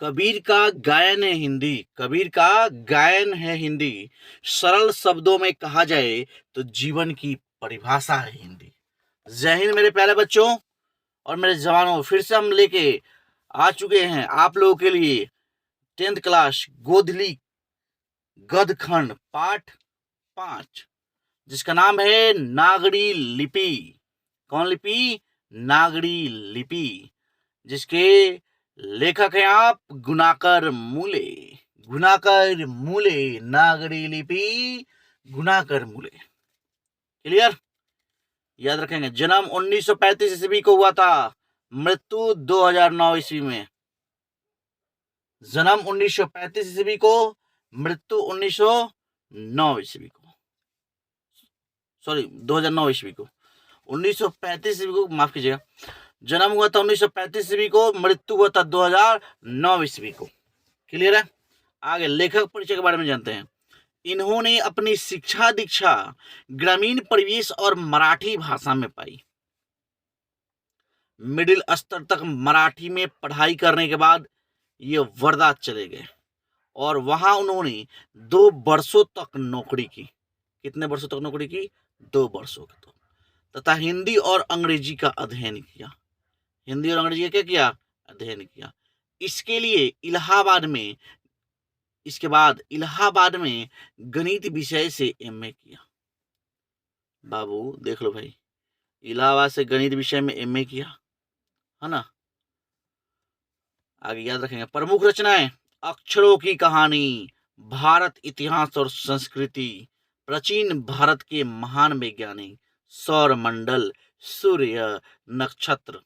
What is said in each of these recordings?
कबीर का गायन है हिंदी, कबीर का गायन है हिंदी। सरल शब्दों में कहा जाए तो जीवन की परिभाषा है हिंदी। जय हिंद मेरे प्यारे बच्चों और मेरे जवानों, फिर से हम लेके आ चुके हैं आप लोगों के लिए 10th क्लास गोधली गद्य खंड पाठ 5, जिसका नाम है नागरी लिपि। कौन लिपि? नागरी लिपि, जिसके लेखक हैं आप गुणाकर मूले। गुणाकर मूले, नागरी लिपि गुणाकर मूले। क्लियर? याद रखेंगे। जन्म 1935 ईस्वी को हुआ था, मृत्यु 2009 ईस्वी में। जन्म 1935 ईस्वी को, मृत्यु 1909 ईस्वी को, सॉरी 2009 ईस्वी को। 1935 ईस्वी को, माफ कीजिएगा, जन्म हुआ था 1935 ईस्वी को, मृत्यु हुआ था 2009 ईस्वी को। क्लियर है? आगे लेखक परिचय के बारे में जानते हैं। इन्होंने अपनी शिक्षा दीक्षा ग्रामीण परिवेश और मराठी भाषा में पाई। मिडिल स्तर तक मराठी में पढ़ाई करने के बाद ये वर्धा चले गए और वहां उन्होंने 2 वर्षों तक नौकरी की। कितने वर्षों तक नौकरी की? 2 वर्षों तक। तथा हिंदी और अंग्रेजी का अध्ययन किया। हिंदी और अंग्रेजी का क्या किया? अध्ययन किया। इसके बाद इलाहाबाद में गणित विषय से एमए किया। बाबू देख लो भाई, इलाहाबाद से गणित विषय में एमए किया, है ना। आगे याद रखेंगे। प्रमुख रचनाएं: अक्षरों की कहानी, भारत इतिहास और संस्कृति, प्राचीन भारत के महान वैज्ञानिक, सौर मंडल, सूर्य, नक्षत्र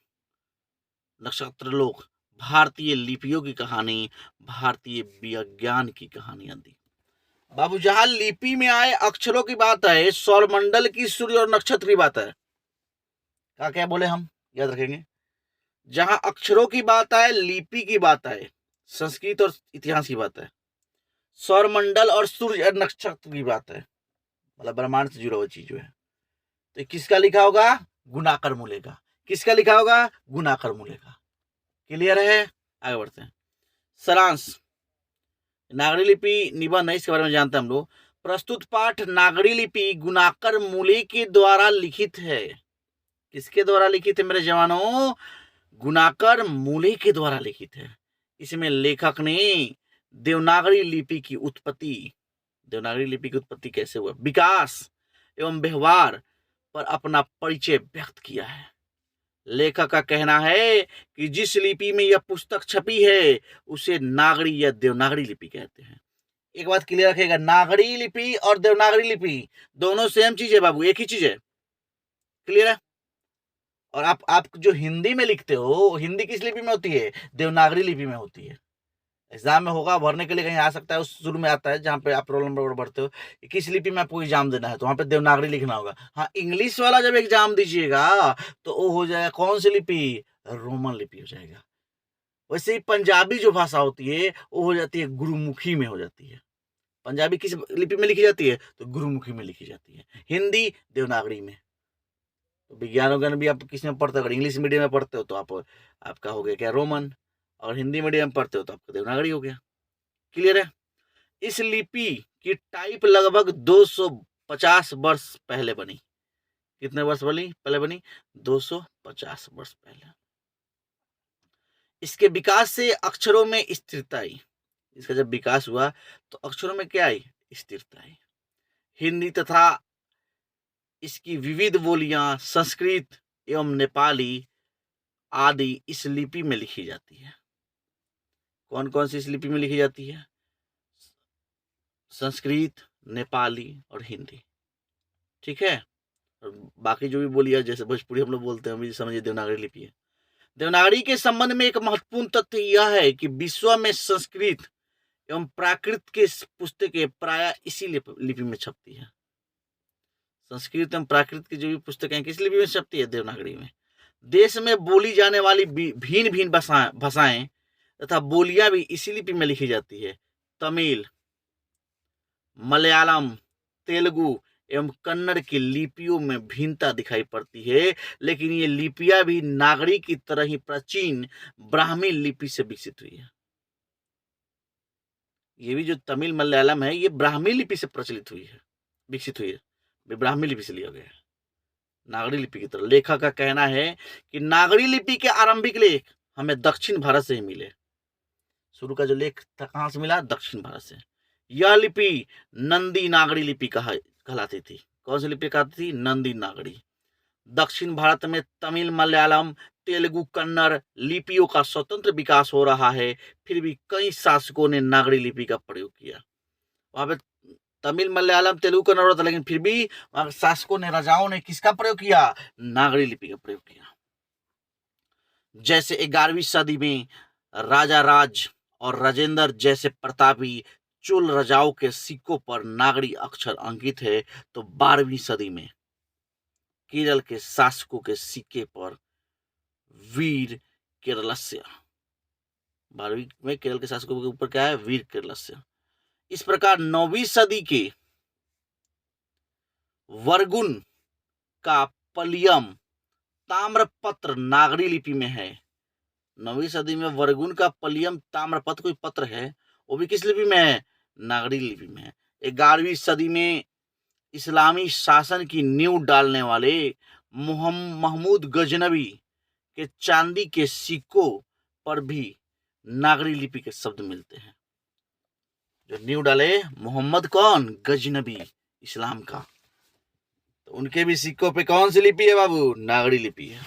लोक, भारतीय लिपियों की कहानी, भारतीय विज्ञान की कहानी आदि। बाबू जहां लिपि में आए अक्षरों की बात है, सौरमंडल की, सूर्य और नक्षत्र की बात है, क्या बोले हम? याद रखेंगे। जहां अक्षरों की बात आए, लिपि की बात आए, संस्कृत और इतिहास की बात है, सौरमंडल और सूर्य और नक्षत्र की बात है, मतलब ब्रह्मांड से जुड़ा हुआ चीज जो है, तो किसका लिखा होगा? गुणाकर मूले का। किसका लिखा होगा? गुणाकर मूले का। क्लियर है? आगे बढ़ते हैं। सारांश: नागरी लिपि निबंध है, इसके बारे में जानते हैं हम लोग। प्रस्तुत पाठ नागरी लिपि गुणाकर मूले के द्वारा लिखित है। किसके द्वारा लिखित है मेरे जवानों? गुणाकर मूले के द्वारा लिखित है। इसमें लेखक ने देवनागरी लिपि की उत्पत्ति कैसे हुआ, विकास एवं व्यवहार पर अपना परिचय व्यक्त किया है। लेखक का कहना है कि जिस लिपि में यह पुस्तक छपी है उसे नागरी या देवनागरी लिपि कहते हैं। एक बात क्लियर रखिएगा, नागरी लिपि और देवनागरी लिपि दोनों सेम चीज है बाबू, एक ही चीज है। क्लियर है? और आप जो हिंदी में लिखते हो, हिंदी किस लिपि में होती है? देवनागरी लिपि में होती है। एग्जाम में होगा, भरने के लिए कहीं आ सकता है, उस शुरू में आता है जहाँ पे आप रोल नंबर भरते हो, किस लिपि में आपको एग्जाम देना है, तो वहाँ पे देवनागरी लिखना होगा। हाँ, इंग्लिश वाला जब एग्जाम दीजिएगा तो वो हो जाएगा कौन सी लिपि? रोमन लिपि हो जाएगा। वैसे ही पंजाबी जो भाषा होती है वो हो जाती है गुरुमुखी में हो जाती है। पंजाबी किस लिपि में लिखी जाती है? तो गुरुमुखी में लिखी जाती है। हिंदी देवनागरी में। तो विज्ञान वगैरह भी आप किस में पढ़ते हो? अगर इंग्लिश मीडियम में पढ़ते हो तो आपका हो गया क्या? रोमन। और हिंदी मीडियम में पढ़ते हो तो आपका देवनागरी हो गया। क्लियर है? इस लिपि की टाइप लगभग 250 वर्ष पहले बनी। कितने वर्ष पहले बनी? 250 वर्ष पहले। इसके विकास से अक्षरों में स्थिरता आई। इसका जब विकास हुआ तो अक्षरों में क्या आई? स्थिरता आई। हिंदी तथा इसकी विविध बोलियां संस्कृत एवं नेपाली आदि इस लिपि में लिखी जाती है। कौन कौन सी इस लिपि में लिखी जाती है? संस्कृत, नेपाली और हिंदी। ठीक है? और बाकी जो भी बोलियां जैसे भोजपुरी हम लोग बोलते हैं, हम समझिए देवनागरी लिपि है। देवनागरी के संबंध में एक महत्वपूर्ण तथ्य यह है कि विश्व में संस्कृत एवं प्राकृत के पुस्तकें प्राय इसी लिपि में छपती है। संस्कृत एवं प्राकृत की जो भी पुस्तकें किस लिपि में छपती है? देवनागरी में। देश में बोली जाने वाली भिन्न भिन्न भाषाएं तथा बोलियां भी इसी लिपि में लिखी जाती है। तमिल, मलयालम, तेलुगु एवं कन्नड़ की लिपियों में भिन्नता दिखाई पड़ती है, लेकिन ये लिपियां भी नागरी की तरह ही प्राचीन ब्राह्मी लिपि से विकसित हुई है। ये भी जो तमिल मलयालम है, ये ब्राह्मी लिपि से प्रचलित हुई है, विकसित हुई है, ये ब्राह्मी लिपि से लिया गया है, नागरी लिपि की तरह। लेखक का कहना है कि नागरी लिपि के आरंभिक लेख हमें दक्षिण भारत से ही मिले। शुरू का जो लेख था कहाँ से मिला? दक्षिण भारत से। यह लिपि नंदी नागरी लिपि कहलाती थी। कौन सी लिपि कहलाती थी? नंदी नागरी। दक्षिण भारत में तमिल, मलयालम, तेलुगु, कन्नड़ लिपियों का स्वतंत्र विकास हो रहा है, फिर भी कई शासकों ने नागरी लिपि का प्रयोग किया। वहां पे तमिल, मलयालम, तेलुगु, कन्नड़ था, लेकिन फिर भी वहां के शासकों ने, राजाओं ने किसका प्रयोग किया? नागरी लिपि का प्रयोग किया। जैसे 11वीं सदी में राजा राज और राजेंद्र जैसे प्रतापी चोल राजाओं के सिक्कों पर नागरी अक्षर अंकित है, तो 12वीं सदी में केरल के शासकों के सिक्के पर वीर केरलस्य, 12वीं में केरल के शासकों के ऊपर क्या है? वीर केरलस्य। इस प्रकार 9वीं सदी के वर्गुन का पलियम ताम्रपत्र नागरी लिपि में है। 9वीं सदी में वर्गुन का पलियम ताम्रपत्र कोई पत्र है, वो भी किस लिपि में है? नागरी लिपि में है। 11वीं सदी में इस्लामी शासन की नींव डालने वाले महमूद गजनवी के चांदी के सिक्कों पर भी नागरी लिपि के शब्द मिलते हैं। जो नींव डाले मोहम्मद कौन? गजनवी, इस्लाम का, तो उनके भी सिक्कों पे कौन सी लिपि है बाबू? नागरी लिपि है।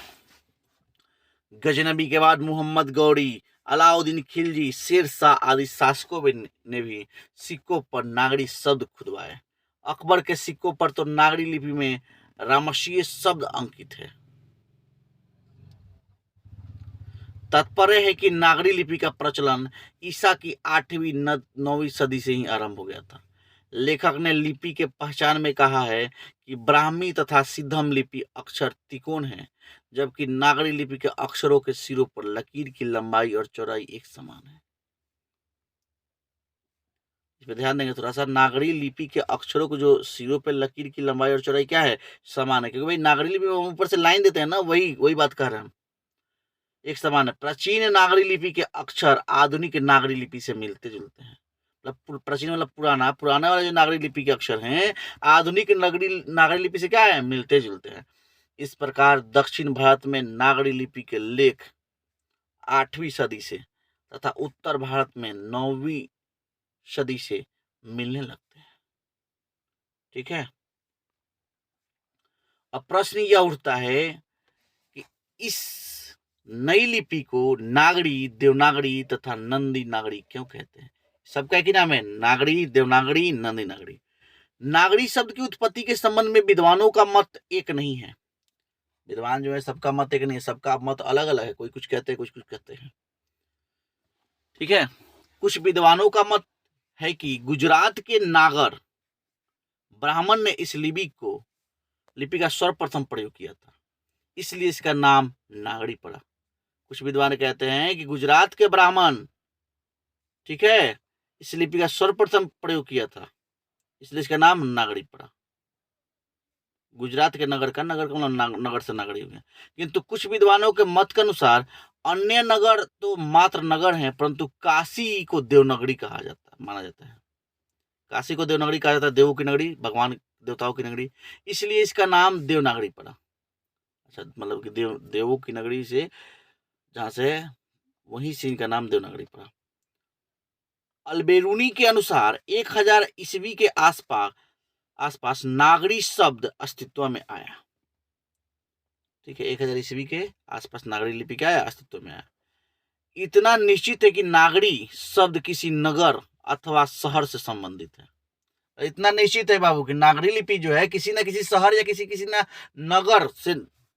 गजनवी के बाद मोहम्मद गौरी, अलाउद्दीन खिलजी, शेर शाह आदि शासकों ने भी सिक्कों पर नागरी शब्द खुदवाए। अकबर के सिक्कों पर तो नागरी लिपि में रामसीय शब्द अंकित है। तात्पर्य है कि नागरी लिपि का प्रचलन ईसा की 8वीं 9वीं सदी से ही आरंभ हो गया था। लेखक ने लिपि के पहचान में कहा है कि ब्राह्मी तथा सिद्धम लिपि अक्षर त्रिकोण है, जबकि नागरी लिपि के अक्षरों के सिरों पर लकीर की लंबाई और चौड़ाई एक समान है। इस पर ध्यान देंगे थोड़ा सा। नागरी लिपि के अक्षरों को जो सिरों पर लकीर की लंबाई और चौड़ाई क्या है? समान है, क्योंकि भाई नागरी लिपि में ऊपर से लाइन देते हैं ना, वही बात कर रहे हैं हम, एक समान है। प्राचीन नागरी लिपि के अक्षर आधुनिक नागरी लिपि से मिलते जुलते हैं। मतलब प्राचीन मतलब पुराना वाले जो नागरी लिपि के अक्षर हैं, आधुनिक नागरी लिपि से क्या है? मिलते जुलते हैं। इस प्रकार दक्षिण भारत में नागरी लिपि के लेख 8वीं सदी से तथा उत्तर भारत में 9वीं सदी से मिलने लगते हैं। ठीक है। अब प्रश्न यह उठता है कि इस नई लिपि को नागरी, देवनागरी तथा नंदी नागरी क्यों कहते हैं? सबका एक ही नाम है, नागरी, देवनागरी, नंदी नागरी। नागरी शब्द की उत्पत्ति के संबंध में विद्वानों का मत एक नहीं है। विद्वान जो है सबका मत एक नहीं है, सबका मत अलग अलग है। कोई कुछ कहते हैं, कुछ कहते हैं। ठीक है। कुछ विद्वानों का मत है कि गुजरात के नागर ब्राह्मण ने इस लिपि का सर्वप्रथम प्रयोग किया था, इसलिए इसका नाम नागरी पड़ा। कुछ विद्वान कहते हैं कि गुजरात के ब्राह्मण, ठीक है, इस लिपि का सर्वप्रथम प्रयोग किया था, इसलिए इसका नाम नागरी पड़ा। गुजरात के नगर का नगर से नागरी हो गया। किंतु कुछ विद्वानों के मत के अनुसार अन्य नगर तो मात्र नगर हैं, परंतु काशी को देवनगरी कहा जाता, माना जाता है। काशी को देवनगरी कहा जाता है, देवों की नगरी, भगवान देवताओं की नगरी, इसलिए इसका नाम देवनागरी पड़ा। अच्छा, मतलब कि देवों की नगरी से जहां से, वहीं से इनका नाम देवनागरी पड़ा। अलबेरूनी के अनुसार 1000 ईस्वी के आसपास नागरी शब्द अस्तित्व में आया। ठीक है, 1000 ईस्वी के आसपास नागरी लिपि क्या है? अस्तित्व में आया। इतना निश्चित है कि नागरी शब्द किसी नगर अथवा शहर से संबंधित है। इतना निश्चित है बाबू कि नागरी लिपि जो है किसी न किसी शहर या किसी न नगर से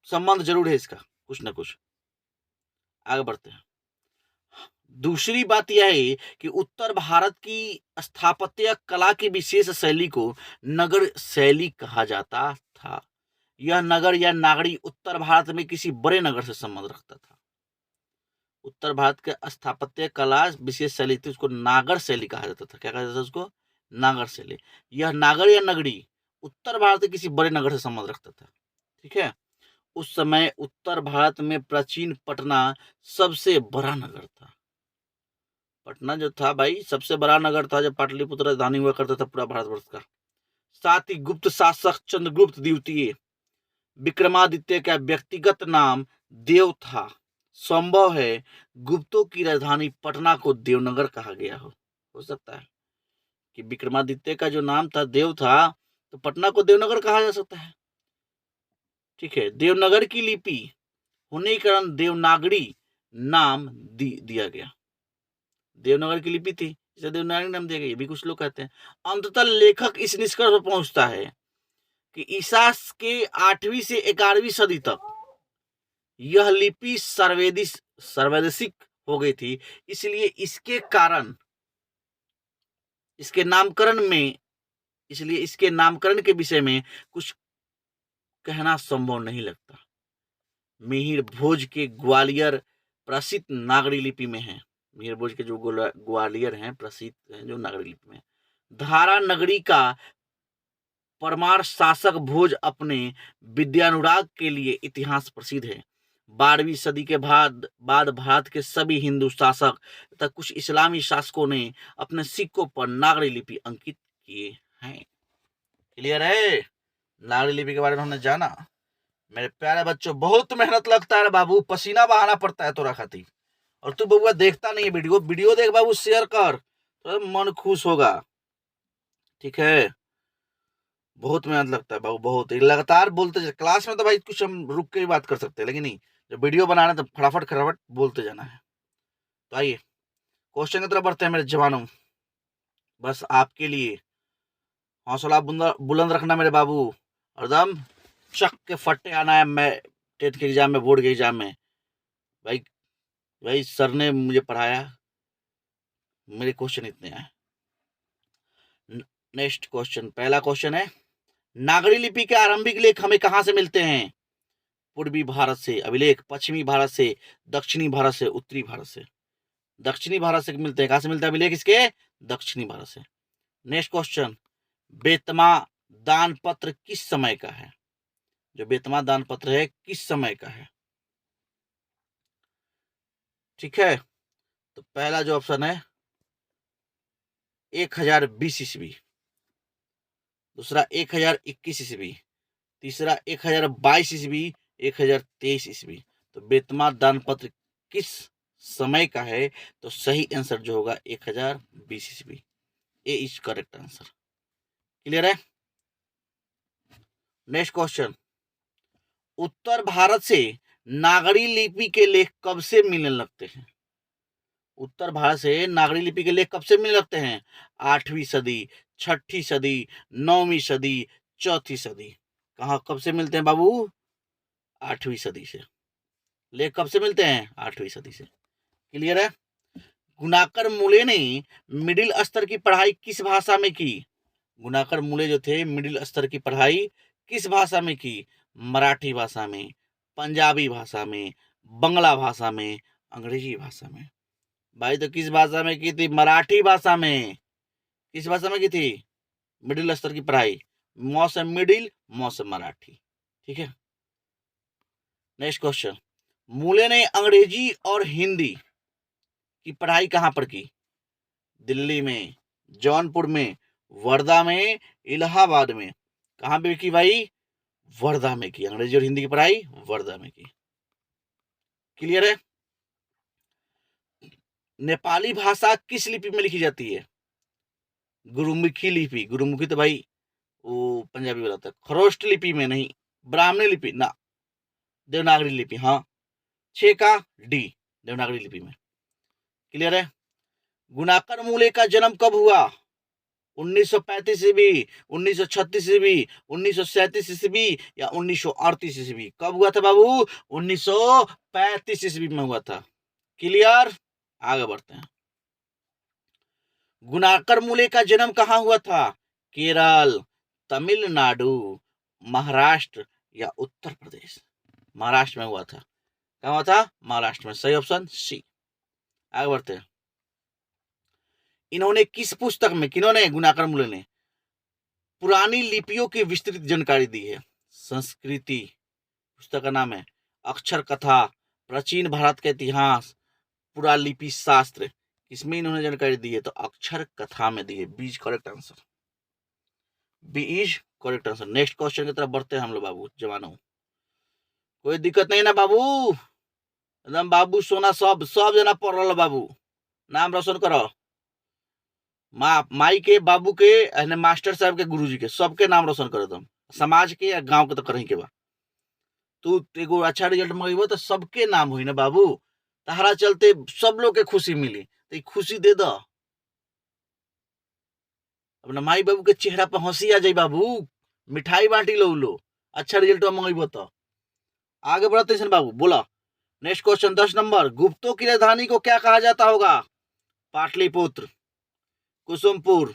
संबंध जरूर है इसका, कुछ न कुछ। आगे बढ़ते हैं। दूसरी बात यह है कि उत्तर भारत की स्थापत्य कला की विशेष शैली को नगर शैली कहा जाता था। यह नगर या नागरी उत्तर भारत में किसी बड़े नगर से संबंध रखता था। उत्तर भारत के स्थापत्य कला विशेष शैली थी, उसको नागर शैली कहा जाता था। क्या कहा जाता था उसको? नागर शैली। यह नागर या नगरी उत्तर भारत के किसी बड़े नगर से संबंध रखता था। ठीक है। उस समय उत्तर भारत में प्राचीन पटना सबसे बड़ा नगर था। पटना जो था भाई सबसे बड़ा नगर था जब पाटलिपुत्र राजधानी हुआ करता था पूरा भारतवर्ष का। साथ ही गुप्त शासक चंद्रगुप्त द्वितीय विक्रमादित्य का व्यक्तिगत नाम देव था। संभव है गुप्तों की राजधानी पटना को देवनगर कहा गया हो सकता है कि विक्रमादित्य का जो नाम था देव था, तो पटना को देवनगर कहा जा सकता है। ठीक है, देवनगर की लिपि होने के कारण देवनागरी नाम दिया गया। देवनागरी की लिपि थी, इसे देवनागरी नाम दिया गया, ये भी कुछ लोग कहते हैं। अंततः लेखक इस निष्कर्ष पर पहुंचता है कि ईसा के 8वीं से 11वीं सदी तक यह लिपि सर्वदेशिक हो गई थी, इसलिए इसके नामकरण के विषय में कुछ कहना संभव नहीं लगता। मिहिर भोज के ग्वालियर प्रसिद्ध नागरी लिपि में है। मिहिर भोज के जो ग्वालियर हैं प्रसिद्ध हैं जो नागरी लिपि में। धारा नगरी का परमार शासक भोज अपने विद्यानुराग के लिए इतिहास प्रसिद्ध है। 12वीं सदी के बाद भारत के सभी हिंदू शासक तथा कुछ इस्लामी शासकों ने अपने सिक्कों पर नागरी लिपि अंकित किए हैं। क्लियर है? नागरी लिपि के बारे में हमने जाना। मेरे प्यारे बच्चों, बहुत मेहनत लगता है बाबू, पसीना बहाना पड़ता है तोरा खातिर। और तू बबुआ देखता नहीं है वीडियो देख बाबू, शेयर कर तो मन खुश होगा। ठीक है, बहुत मेहनत लगता है बाबू, बहुत लगातार बोलते। क्लास में तो भाई कुछ हम रुक के ही बात कर सकते हैं, लेकिन नहीं, जब वीडियो बनाना तो फटाफट बोलते जाना है। तो आइए क्वेश्चन की तरफ बढ़ते हैं मेरे जवानों। बस आपके लिए हौसला बुलंद रखना मेरे बाबू, एकदम चक के फट्टे आना है। मैं टेट के एग्जाम में, बोर्ड के एग्जाम में भाई सर ने मुझे पढ़ाया, मेरे क्वेश्चन इतने आए। नेक्स्ट क्वेश्चन, पहला क्वेश्चन है, नागरी लिपि के आरंभिक लेख हमें कहां से मिलते हैं? पूर्वी भारत से अभिलेख, पश्चिमी भारत से, दक्षिणी भारत से, उत्तरी भारत से। दक्षिणी भारत से मिलते हैं। कहां से मिलते हैं अभिलेख इसके? दक्षिणी भारत से। नेक्स्ट क्वेश्चन, बेतमा दान पत्र किस समय का है? जो बेतमा दान पत्र है किस समय का है? ठीक है, तो पहला जो ऑप्शन है 1020 ईस्वी, दूसरा 1021 ईस्वी, तीसरा 1022 ईस्वी, 1023 ईस्वी। तो बेतमा दान पत्र किस समय का है? तो सही आंसर जो होगा 1020 ईस्वी। ए इज करेक्ट आंसर। क्लियर है? नेक्स्ट क्वेश्चन, उत्तर भारत से नागरी लिपि के लेख कब से मिलने लगते हैं? उत्तर भारत से नागरी लिपि के लेख कब से मिलने लगते हैं? 8वीं सदी, 6ठी सदी, 9वीं सदी, 4थी सदी। कहाँ कब से मिलते हैं बाबू? 8वीं सदी से। लेख कब से मिलते हैं? 8वीं सदी से। क्लियर है? गुणाकर मूले ने मिडिल स्तर की पढ़ाई किस भाषा में की? गुणाकर मूले जो थे मिडिल स्तर की पढ़ाई किस भाषा में की? मराठी भाषा में, पंजाबी भाषा में, बंगला भाषा में, अंग्रेजी भाषा में। भाई तो किस भाषा में की थी? मराठी भाषा में। किस भाषा में की थी मिडिल स्तर की पढ़ाई? मौसम मिडिल, मौसम मराठी। ठीक है, नेक्स्ट क्वेश्चन, मूले ने अंग्रेजी और हिंदी की पढ़ाई कहां पर की? दिल्ली में, जौनपुर में, वर्धा में, इलाहाबाद में। कहां पे की भाई? वर्धा में की। अंग्रेजी और हिंदी की पढ़ाई वर्धा में की। क्लियर है? नेपाली भाषा किस लिपि में लिखी जाती है? गुरुमुखी लिपि। गुरुमुखी तो भाई वो पंजाबी वाला था। खरोष्ट लिपि में नहीं, ब्राह्मणी लिपि ना, देवनागरी लिपि। हाँ, 6 का डी, देवनागरी लिपि में। क्लियर है? गुणाकर मूले का जन्म कब हुआ? 1935 ईस्वी, 1936 ईस्वी, 1937 ईस्वी या 1938 ईस्वी? कब हुआ था बाबू? 1935 ईस्वी में हुआ था। क्लियर? आगे बढ़ते हैं। गुणाकर मूले का जन्म कहां हुआ था? केरल, तमिलनाडु, महाराष्ट्र या उत्तर प्रदेश? महाराष्ट्र में हुआ था। कहां हुआ था? महाराष्ट्र में। सही ऑप्शन सी। आगे बढ़ते हैं। इन्होंने किस पुस्तक में, किन्होंने? गुणाकर मूले ने पुरानी लिपियों की विस्तृत जानकारी दी है। संस्कृति पुस्तक का नाम है, अक्षर कथा, प्राचीन भारत का इतिहास, पुरालिपि शास्त्र। किसमें इन्होंने जानकारी दी है? तो अक्षर कथा में दी है। B is correct answer, B is correct answer. Next question की तरफ बढ़ते हैं हम लोग बाबू जवानों। कोई दिक्कत नहीं ना बाबू, एकदम बाबू सोना सब जना पढ़ रहा बाबू, नाम रोशन करो। माई के, बाबू के, मास्टर साहब के, गुरुजी के, सबके नाम रोशन करो तुम, समाज के या गांव के तो करही के बा। तू एगो अच्छा रिजल्ट मंगेबो तो सबके नाम हुई ना बाबू, तहरा चलते सब लोग के खुशी मिली, तो खुशी दे दो। अपना माई बाबू के चेहरा पर हंसी आ जाए बाबू, मिठाई बांटी लो, अच्छा रिजल्ट मंगेबो तो। आगे बढ़ते हैं बाबू, बोला नेक्स्ट क्वेश्चन 10 नंबर। गुप्तों की राजधानी को क्या कहा जाता होगा? पाटलिपुत्र, कुसुमपुर,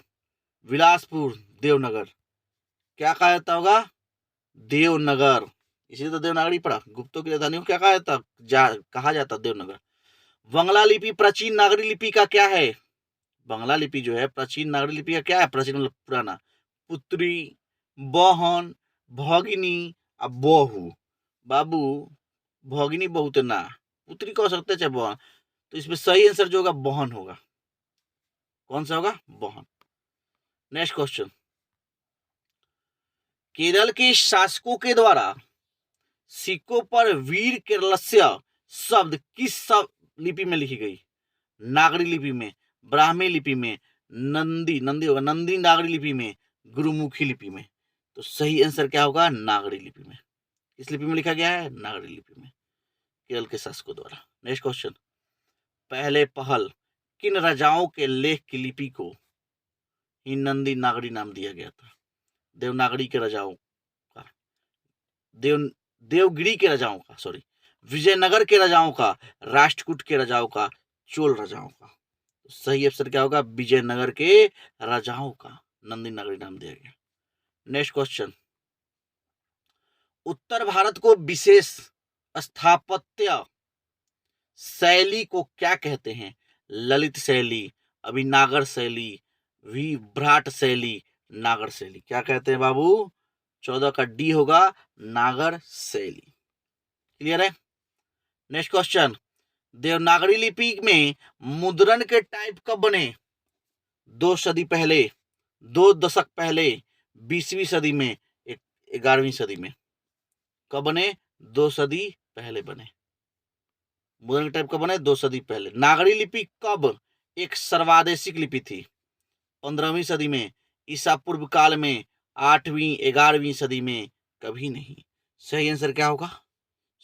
विलासपुर, देवनगर। क्या कहा जाता होगा? देवनगर। इसी तो देवनागरी पढ़ा। गुप्तों की राजधानी को क्या कहा जाता देवनगर। बंगला लिपि प्राचीन नागरी लिपि का क्या है? बंगला लिपि जो है प्राचीन नागरी लिपि का क्या है? प्राचीन मतलब पुराना। पुत्री, बहन, भगिनी और बहू। बाबू भगिनी बहू तो ना, पुत्री कह सकते चाहे बहन, तो इसमें सही आंसर जो होगा बहन होगा। कौन सा होगा? बहन। Next question. केरल के शासकों के द्वारा सिक्कों पर वीर केरलस्य शब्द किस लिपि में लिखी गई? नागरी लिपि में, ब्राह्मी लिपि में, नंदी होगा, नंदी नागरी लिपि में, गुरुमुखी लिपि में। तो सही आंसर क्या होगा? नागरी लिपि में। किस लिपि में लिखा गया है? नागरी लिपि में, केरल के शासकों द्वारा। Next question. पहले पहल किन राजाओं के लेख की लिपि को ही नंदी नागरी नाम दिया गया था? देवनागरी के राजाओं का, देवगिरी के राजाओं का, सॉरी, विजयनगर के राजाओं का, राष्ट्रकूट के राजाओं का, चोल राजाओं का। तो सही आंसर क्या होगा? विजयनगर के राजाओं का नंदी नागरी नाम दिया गया। Next question. उत्तर भारत को विशेष स्थापत्य शैली को क्या कहते हैं? ललित शैली, अभिनागर शैली, विभ्राट शैली, नागर शैली। क्या कहते हैं बाबू? 14 का डी होगा, नागर शैली। क्लियर है? Next question. देवनागरी लिपि में मुद्रण के टाइप कब बने? 2 सदी पहले, 2 दशक पहले, 20वीं सदी में, 11वीं सदी में। कब बने? 2 सदी पहले बने। मुद्रण के टाइप कब बने? 2 सदी पहले। नागरी लिपि कब एक सर्वादेशिक लिपि थी? 15वीं सदी में, ईसा पूर्व काल में, 8वीं 11वीं सदी में, कभी नहीं। सही आंसर क्या होगा?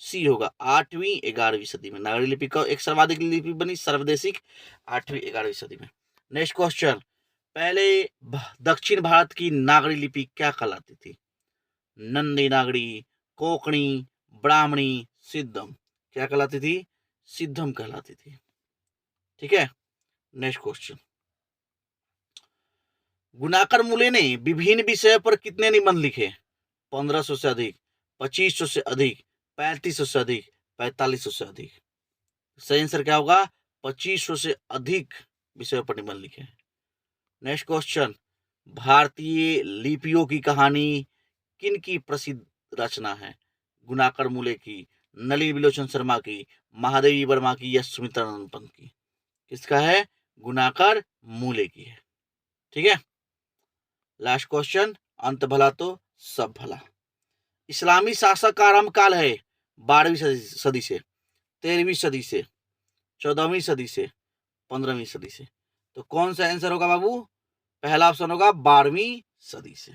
सी होगा, 8वीं 11वीं सदी में नागरी लिपि का एक सर्वाधिक लिपि बनी, सर्वदेशिक, 8वीं 11वीं सदी में। Next question. पहले दक्षिण भारत की नागरी लिपि क्या कहलाती थी? नंदी नागरी, कोंकणी, ब्राह्मणी, सिद्धम। क्या कहलाती थी? सिद्धम कहलाती थी। ठीक है। Next question. गुणाकर मूले ने विभिन्न विषयों पर कितने निबंध लिखे? 1500 से अधिक, 2500 से अधिक, 3500 से अधिक, 4500 से अधिक। सही आंसर क्या होगा? 2500 से अधिक विषयों पर निबंध लिखे। Next question. भारतीय लिपियों की कहानी किन की प्रसिद्ध रचना है? गुणाकर मूले की, नलिनी विलोचन शर्मा की, महादेवी वर्मा की या सुमित्रानंद पंत की? किसका है? गुणाकर मूले की है। ठीक है। Last question. अंत भला तो सब भला। इस्लामी शासक का आरंभ काल है 12वीं सदी से, 13वीं सदी से, 14वीं सदी से, 15वीं सदी से। तो कौन सा आंसर होगा बाबू? पहला ऑप्शन होगा 12वीं सदी से।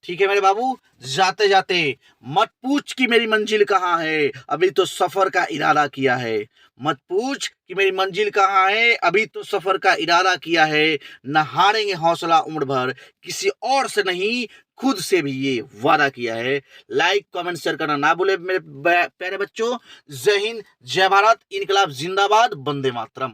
ठीक है मेरे बाबू। जाते जाते मत पूछ कि मेरी मंजिल कहाँ है, अभी तो सफर का इरादा किया है। मत पूछ कि मेरी मंजिल कहाँ है, अभी तो सफर का इरादा किया है। न हारेंगे हौसला उम्र भर, किसी और से नहीं खुद से भी ये वादा किया है। लाइक कमेंट शेयर करना ना भूले मेरे प्यारे बच्चों। जय हिंद, जय भारत, इनकलाब जिंदाबाद, वंदे मातरम।